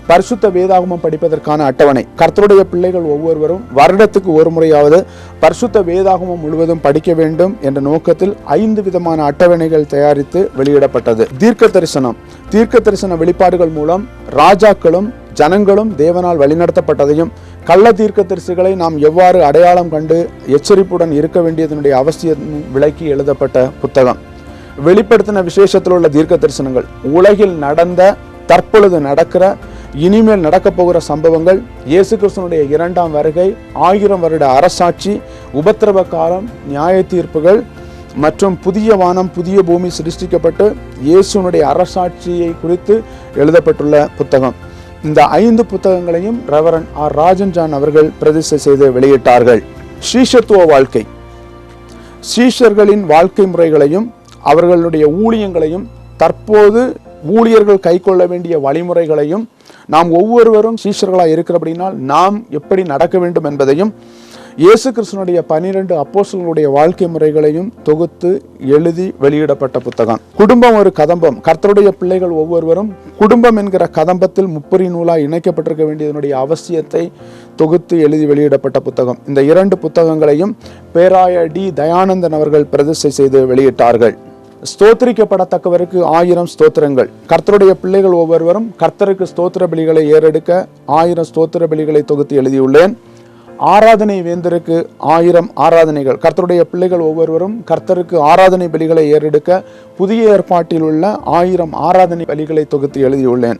பரிசுத்த வேதாகமம் படிப்பதற்கான அட்டவணை. கர்த்தருடைய பிள்ளைகள் ஒவ்வொருவரும் வருடத்துக்கு ஒரு முறையாவது பரிசுத்த வேதாகமம் முழுவதும் படிக்க வேண்டும் என்ற நோக்கத்தில் 5 விதமான அட்டவணைகள் தயாரித்து வெளியிடப்பட்டது. தீர்க்க தரிசனம். தீர்க்க தரிசன வெளிப்பாடுகள் மூலம் ராஜாக்களும் ஜனங்களும் தேவனால் வழிநடத்தப்பட்டதையும் கள்ள தீர்க்க தரிசிகளை நாம் எவ்வாறு அடையாளம் கண்டு எச்சரிப்புடன் இருக்க வேண்டியதனுடைய அவசியம் விளக்கி எழுதப்பட்ட புத்தகம். வெளிப்படுத்தின விசேஷத்தில் உள்ள தீர்க்க தரிசனங்கள். உலகில் நடந்த, தற்பொழுது நடக்கிற, இனிமேல் நடக்க போகிற சம்பவங்கள், இயேசு கிறிஸ்துவினுடைய 2ஆம் வருகை, 1000 வருட அரசாட்சி, உபத்திரவ காலம், நியாய தீர்ப்புகள் மற்றும் புதிய வானம் புதிய பூமி சிருஷ்டிக்கப்பட்டு இயேசுனுடைய அரசாட்சியை குறித்து எழுதப்பட்டுள்ள புத்தகம். இந்த 5 புத்தகங்களையும் ரெவரண்ட் ஆர். ராஜன் ஜான் அவர்கள் பிரதிஷ்டை செய்து வெளியிட்டார்கள். சீஷத்துவ வாழ்க்கை. சீஷர்களின் வாழ்க்கை முறைகளையும் அவர்களுடைய ஊழியங்களையும் தற்போது ஊழியர்கள் கை கொள்ள வேண்டிய வழிமுறைகளையும் நாம் ஒவ்வொருவரும் சீஷர்களாக இருக்கிறபடினால் நாம் எப்படி நடக்க வேண்டும் என்பதையும் இயேசு கிறிஸ்துவினுடைய 12 அப்போஸ்தலர்களுடைய வாழ்க்கை முறைகளையும் தொகுத்து எழுதி வெளியிடப்பட்ட புத்தகம். குடும்பம் ஒரு கதம்பம். கர்த்தருடைய பிள்ளைகள் ஒவ்வொருவரும் குடும்பம் என்கிற கதம்பத்தில் முப்பரி நூலாய் இணைக்கப்பட்டிருக்க வேண்டியதனுடைய அவசியத்தை தொகுத்து எழுதி வெளியிடப்பட்ட புத்தகம். இந்த 2 புத்தகங்களையும் பேராய டி. தயானந்தன் அவர்கள் பிரதிஷ்டை செய்து வெளியிட்டார்கள். ஸ்தோத்திரிக்கப்படத்தக்கவருக்கு 1000 ஸ்தோத்திரங்கள். கர்த்தருடைய பிள்ளைகள் ஒவ்வொருவரும் கர்த்தருக்கு ஸ்தோத்திர பலிகளை ஏறெடுக்க 1000 ஸ்தோத்திர பலிகளை தொகுத்து எழுதியுள்ளேன். ஆராதனை வேந்தருக்கு 1000 ஆராதனைகள். கர்த்தருடைய பிள்ளைகள் ஒவ்வொருவரும் கர்த்தருக்கு ஆராதனை பலிகளை ஏறெடுக்க புதிய ஏற்பாட்டில் உள்ள 1000 ஆராதனை பலிகளை தொகுத்து எழுதியுள்ளேன்.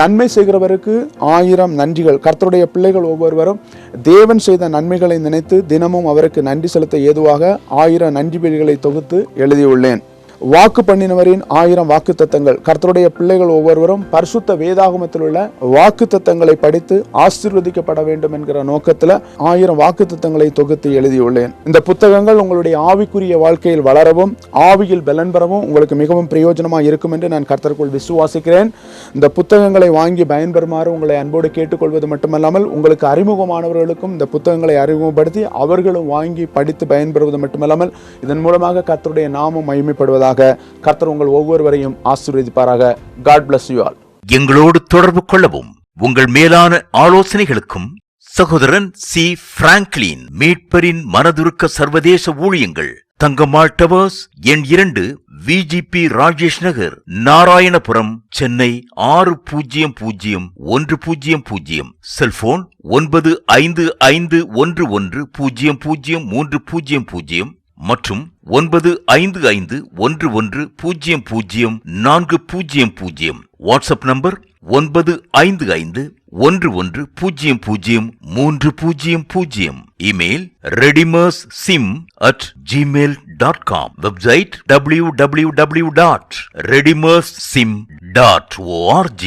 நன்மை செய்கிறவருக்கு 1000 நன்றிகள். கர்த்தருடைய பிள்ளைகள் ஒவ்வொருவரும் தேவன் செய்த நன்மைகளை நினைத்து தினமும் அவருக்கு நன்றி செலுத்த ஏதுவாக 1000 நன்றி பலிகளை தொகுத்து எழுதியுள்ளேன். வாக்கு பண்ணினவரின் 1000 வாக்கு தத்தங்கள். கர்த்தருடைய பிள்ளைகள் ஒவ்வொருவரும் பரிசுத்த வேதாகமத்தில் உள்ள வாக்கு தத்தங்களை படித்து ஆசீர்வதிக்கப்பட வேண்டும் என்கிற நோக்கத்தில் 1000 வாக்கு தத்தங்களை தொகுத்து எழுதியுள்ளேன். இந்த புத்தகங்கள் உங்களுடைய ஆவிக்குரிய வாழ்க்கையில் வளரவும் ஆவியில் பலன் பெறவும் உங்களுக்கு மிகவும் பிரயோஜனமாக இருக்கும் என்று நான் கர்த்தருக்குள் விசுவாசிக்கிறேன். இந்த புத்தகங்களை வாங்கி பயன்பெறுமாறு உங்களை அன்போடு கேட்டுக்கொள்வது மட்டுமல்லாமல் உங்களுக்கு அறிமுகமானவர்களுக்கும் இந்த புத்தகங்களை அறிமுகப்படுத்தி அவர்களும் வாங்கி படித்து பயன்பெறுவது மட்டுமல்லாமல் இதன் மூலமாக கர்த்தருடைய நாமம் மகிமைப்படுவதாக கர்த்தர் உங்கள் ஒவ்வொருவரையும் ஆசீர்வதிப்பாராக. God bless you all. எங்களோடு தொடர்பு கொள்ளவும். உங்கள் மேலான ஆலோசனைகளுக்கும் சகோதரன் சி. பிராங்க்லின், மீட்பரின் மனதுருக்க சர்வதேச ஊழியங்கள், தங்கம்மாள் டவர்ஸ், எண் 2, VGP ராஜேஷ் நகர், நாராயணபுரம், சென்னை 600100. செல்போன் 9551100300 மற்றும் 9551100400. WhatsApp number 9551100300. Email redimersim@gmail.com. Website www.redimersim.org.